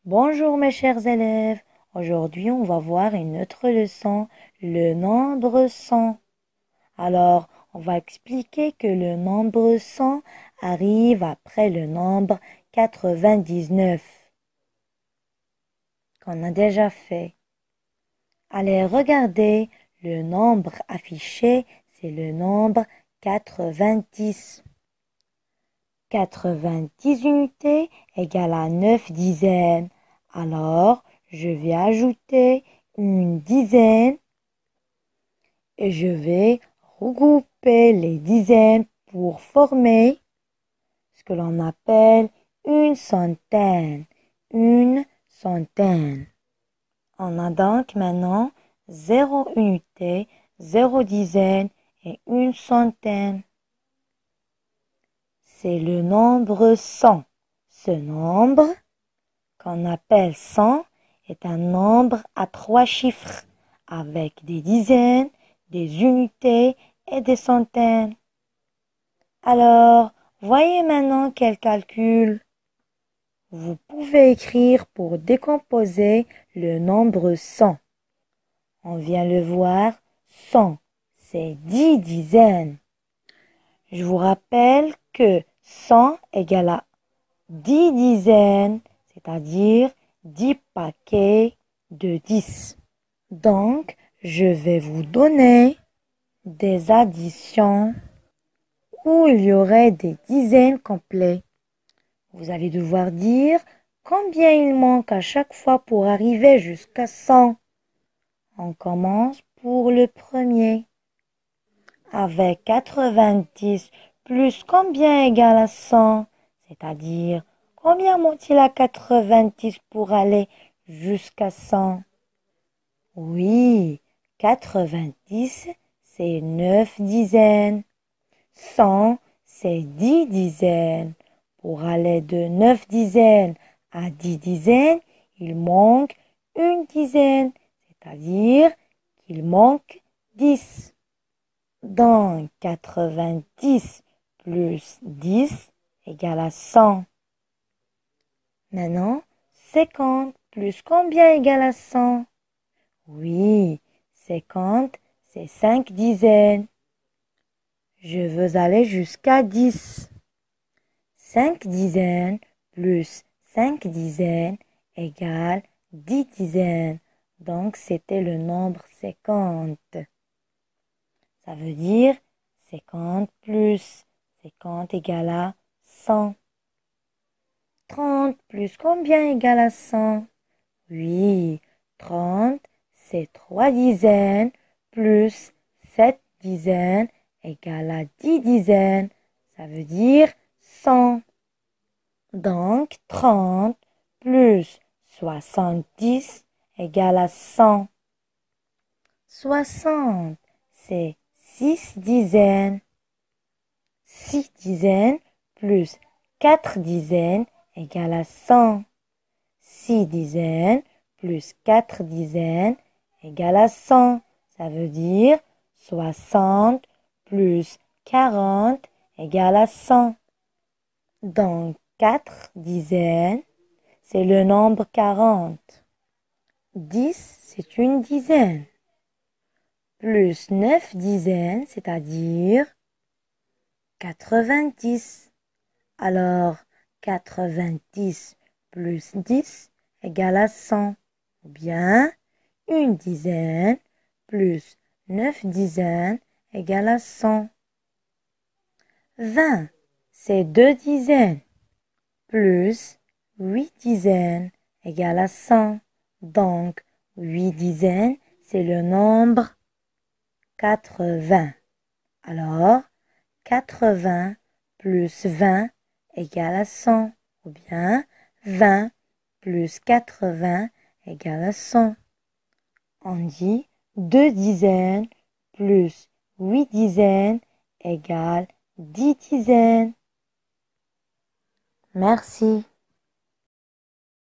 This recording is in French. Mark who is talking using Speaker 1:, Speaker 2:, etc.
Speaker 1: Bonjour mes chers élèves, aujourd'hui on va voir une autre leçon, le nombre 100. Alors, on va expliquer que le nombre 100 arrive après le nombre 99 qu'on a déjà fait. Allez, regardez, le nombre affiché, c'est le nombre 90. 90 unités égale à 9 dizaines. Alors, je vais ajouter une dizaine et je vais regrouper les dizaines pour former ce que l'on appelle une centaine. Une centaine. On a donc maintenant 0 unité, 0 dizaine et une centaine. C'est le nombre 100. Ce nombre, qu'on appelle 100, est un nombre à 3 chiffres, avec des dizaines, des unités et des centaines. Alors, voyez maintenant quel calcul. Vous pouvez écrire pour décomposer le nombre 100. On vient le voir, 100, c'est 10 dizaines. Je vous rappelle que 100 égale à 10 dizaines, c'est-à-dire 10 paquets de 10. Donc, je vais vous donner des additions où il y aurait des dizaines complets. Vous allez devoir dire combien il manque à chaque fois pour arriver jusqu'à 100. On commence pour le premier. Avec 90 plus combien égale à 100, c'est-à-dire combien monte-t-il à 90 pour aller jusqu'à 100? Oui, 90, c'est 9 dizaines. 100, c'est 10 dizaines. Pour aller de 9 dizaines à 10 dizaines, il manque une dizaine, c'est-à-dire qu'il manque 10. Donc, 90 plus 10 égale à 100. Maintenant, 50 plus combien égale à 100? Oui, 50, c'est 5 dizaines. Je veux aller jusqu'à 10. 5 dizaines plus 5 dizaines égale 10 dizaines. Donc, c'était le nombre 50. Ça veut dire 50 plus 50 égale à 100. 30 plus combien égale à 100? Oui, 30, c'est 3 dizaines plus 7 dizaines égale à 10 dizaines. Ça veut dire 100. Donc, 30 plus 70 égale à 100. 60, c'est 6 dizaines. 6 dizaines plus 4 dizaines égale à 100. 6 dizaines plus 4 dizaines égale à 100. Ça veut dire 60 plus 40 égale à 100. Donc, 4 dizaines, c'est le nombre 40. 10, c'est une dizaine. Plus 9 dizaines, c'est-à-dire 90. Alors, 90 plus 10 égale à 100. Ou bien, une dizaine plus 9 dizaines égale à 100. 20, c'est 2 dizaines. Plus 8 dizaines égale à 100. Donc, 8 dizaines, c'est le nombre 80. Alors, 80 plus 20 égale à 100. Ou bien 20 plus 80 égale à 100. On dit 2 dizaines plus 8 dizaines égale 10 dizaines. Merci.